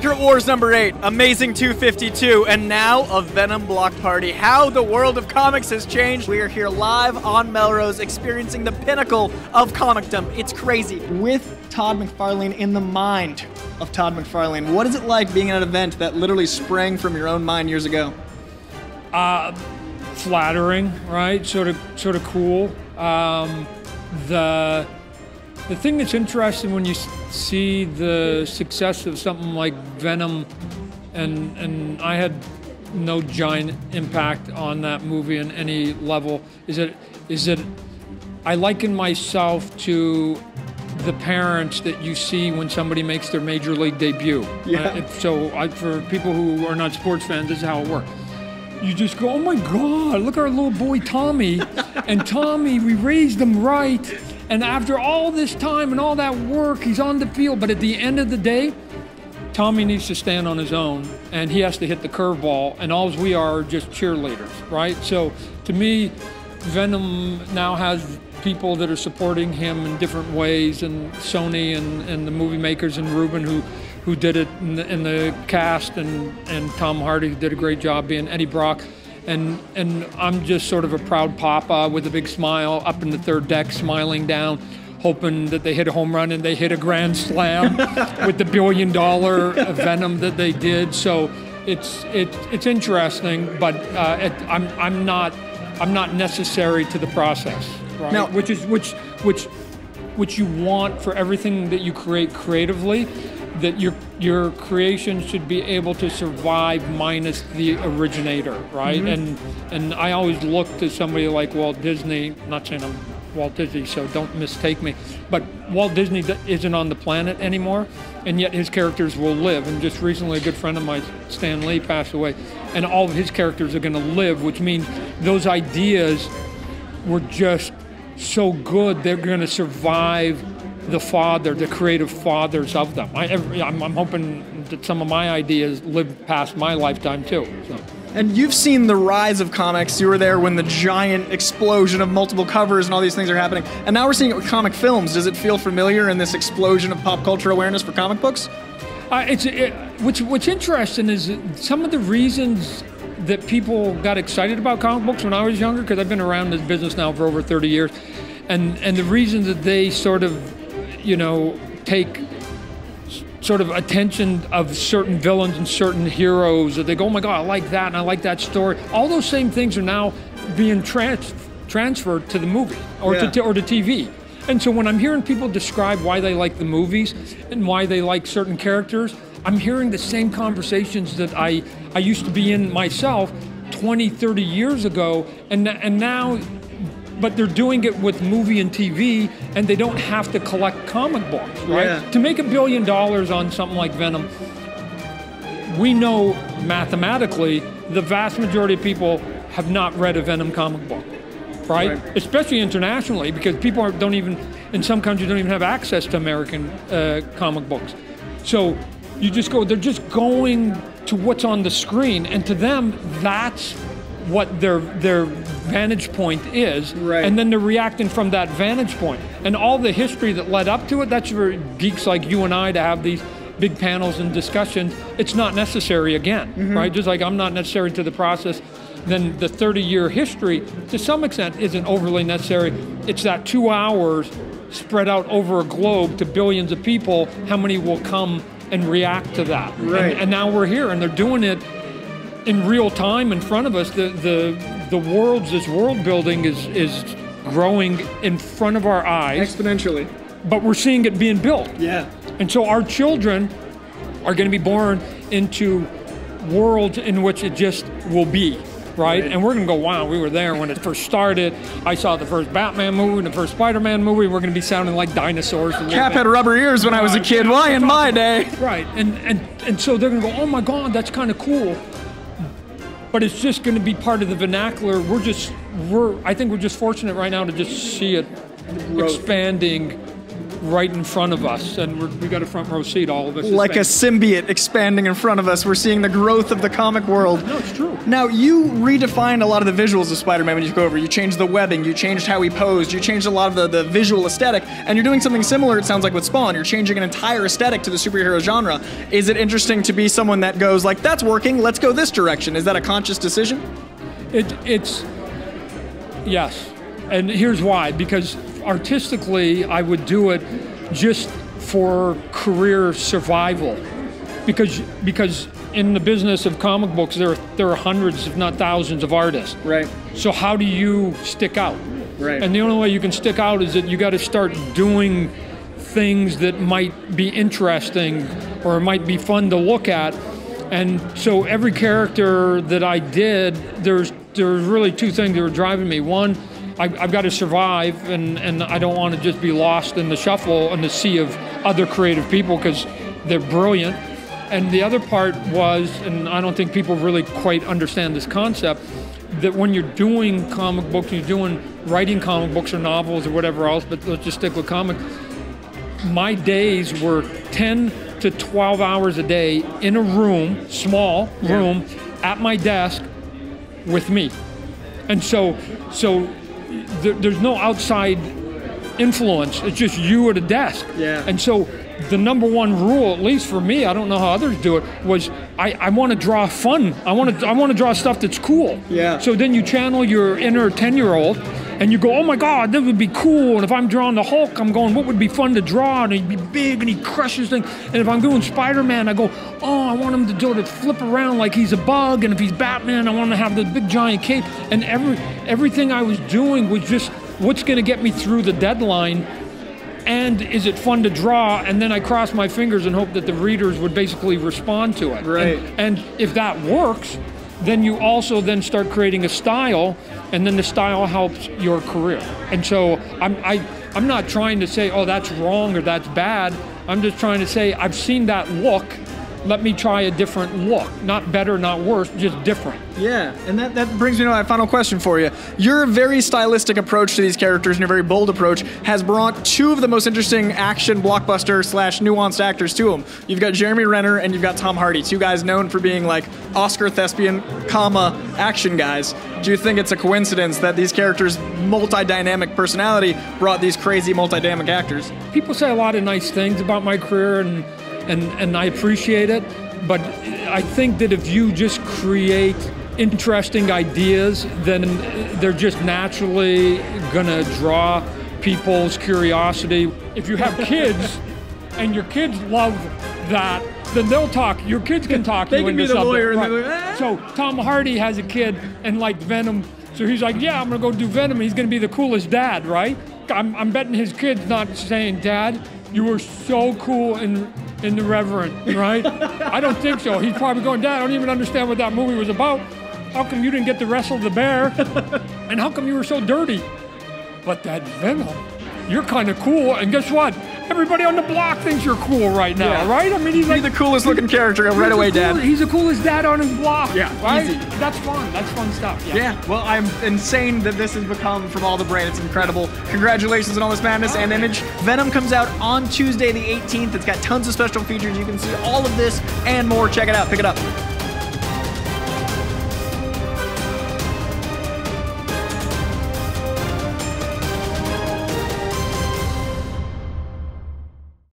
Secret Wars #8, Amazing 252, and now a Venom block party. How the world of comics has changed. We are here live on Melrose, experiencing the pinnacle of comicdom. It's crazy. With Todd McFarlane in the mind of Todd McFarlane, what is it like being at an event that literally sprang from your own mind years ago? Flattering, right? Sort of cool. The thing that's interesting when you see the success of something like Venom, and I had no giant impact on that movie on any level, is that I liken myself to the parents that you see when somebody makes their major league debut. Yeah. For people who are not sports fans, this is how it works. You just go, oh my God, look at our little boy Tommy. And Tommy, we raised him right. And after all this time and all that work, he's on the field. But at the end of the day, Tommy needs to stand on his own, and he has to hit the curveball. And all we are just cheerleaders, right? So to me, Venom now has people that are supporting him in different ways, and Sony and the movie makers and Ruben who did it in the cast, and Tom Hardy did a great job being Eddie Brock. And I'm just sort of a proud papa with a big smile up in the third deck, smiling down, hoping that they hit a home run and they hit a grand slam with the $1 billion Venom that they did. So it's interesting, but I'm not necessary to the process, right? Now, which you want for everything that you create creatively. That your creation should be able to survive minus the originator, right? Mm-hmm. And I always look to somebody like Walt Disney. I'm not saying I'm Walt Disney, so don't mistake me. But Walt Disney isn't on the planet anymore, and yet his characters will live. And just recently, a good friend of mine, Stan Lee, passed away, and all of his characters are going to live, which means those ideas were just so good they're going to survive the creative fathers of them. I'm hoping that some of my ideas live past my lifetime too. So. And you've seen the rise of comics. You were there when the giant explosion of multiple covers and all these things are happening. And now we're seeing it with comic films. Does it feel familiar in this explosion of pop culture awareness for comic books? What's interesting is some of the reasons that people got excited about comic books when I was younger, because I've been around this business now for over 30 years, and the reasons that they sort of take sort of attention of certain villains and certain heroes, that they go, oh my God, I like that and I like that story. All those same things are now being transferred to the movie or to TV. And so when I'm hearing people describe why they like the movies and why they like certain characters, I'm hearing the same conversations that I used to be in myself 20, 30 years ago, and now. But they're doing it with movie and TV, and they don't have to collect comic books, right? Yeah. To make $1 billion on something like Venom, we know mathematically the vast majority of people have not read a Venom comic book, right? Especially internationally, because people don't even, in some countries, don't even have access to American comic books. So you just go, they're just going to what's on the screen, and to them, that's what their vantage point is, and then they're reacting from that vantage point. And all the history that led up to it, that's for geeks like you and I to have these big panels and discussions. It's not necessary again, right? Just like I'm not necessary to the process, then the 30-year history, to some extent, isn't overly necessary. It's that 2 hours spread out over a globe to billions of people, how many will come and react to that? Right. And now we're here, and they're doing it in real time in front of us. This world building is growing in front of our eyes Exponentially. but we're seeing it being built. Yeah. And so our children are going to be born into worlds in which it just will be, right? And we're going to go, wow, we were there when it first started. I saw the first Batman movie and the first Spider-Man movie. We're going to be sounding like dinosaurs. Cap had rubber ears when I was a kid. Why in my day? Right. And so they're going to go, oh my God, that's kind of cool. But it's just going to be part of the vernacular. I think we're just fortunate right now to just see it expanding right in front of us, and we got a front row seat, all of us. Like a symbiote expanding in front of us. We're seeing the growth of the comic world. No, it's true. Now, you redefined a lot of the visuals of Spider-Man when you took over. You changed the webbing, you changed how he posed, you changed a lot of the visual aesthetic, and you're doing something similar, it sounds like, with Spawn. You're changing an entire aesthetic to the superhero genre. Is it interesting to be someone that goes like, that's working, let's go this direction? Is that a conscious decision? It's yes. And here's why. Because artistically, I would do it just for career survival. Because in the business of comic books, there are hundreds, if not thousands, of artists. Right. So how do you stick out? Right. And the only way you can stick out is that you got to start doing things that might be interesting or might be fun to look at. And so every character that I did, there's really two things that were driving me. One, I've got to survive, and I don't want to just be lost in the shuffle and the sea of other creative people because they're brilliant. And the other part was, and I don't think people really quite understand this concept, that when you're doing comic books, writing comic books or novels or whatever else, but let's just stick with comic, my days were 10 to 12 hours a day in a room, small room, at my desk with me. And so there's no outside influence. It's just you at a desk. Yeah. And so the number one rule, at least for me, I don't know how others do it, was I want to draw fun. I want to draw stuff that's cool. Yeah. So then you channel your inner 10-year-old and you go, oh my God, that would be cool. And if I'm drawing the Hulk, I'm going, what would be fun to draw? And he'd be big and he crushes things. And if I'm doing Spider-Man, I go, oh, I want him to do it, flip around like he's a bug. And if he's Batman, I want to have the big giant cape. And everything I was doing was just what's going to get me through the deadline. And is it fun to draw? And then I cross my fingers and hope that the readers would basically respond to it. Right. And if that works, then you also then start creating a style, and then the style helps your career. And so I'm not trying to say, oh, that's wrong or that's bad. I'm just trying to say, I've seen that look. Let me try a different look. Not better, not worse, just different. Yeah, and that brings me to my final question for you. Your very stylistic approach to these characters and your very bold approach has brought two of the most interesting action blockbuster / nuanced actors to them. You've got Jeremy Renner and you've got Tom Hardy, two guys known for being like Oscar thespian, action guys. Do you think it's a coincidence that these characters' multi-dynamic personality brought these crazy multi-dynamic actors? People say a lot of nice things about my career, and I appreciate it, but I think that if you just create interesting ideas, then they're just naturally gonna draw people's curiosity. If you have kids and your kids love that, then they'll talk. Your kids can talk They you can into be the something. lawyer and Right. they're like, So Tom Hardy has a kid and liked Venom, so he's like, yeah, I'm gonna go do Venom. He's gonna be the coolest dad, right? I'm betting his kid's not saying, Dad, you were so cool in the Reverend, right? I don't think so. He's probably going, Dad, I don't even understand what that movie was about. How come you didn't get to wrestle the bear? And how come you were so dirty? But that Venom, you're kind of cool. And guess what? Everybody on the block thinks you're cool right now, right? I mean, he's You're like the coolest looking character right away, Dad. He's the coolest dad on his block. Yeah, right? easy. That's fun. That's fun stuff. Yeah, well, I'm insane that this has become from all the brain. It's incredible. Congratulations on all this madness and Image. Venom comes out on Tuesday the 18th. It's got tons of special features. You can see all of this and more. Check it out. Pick it up.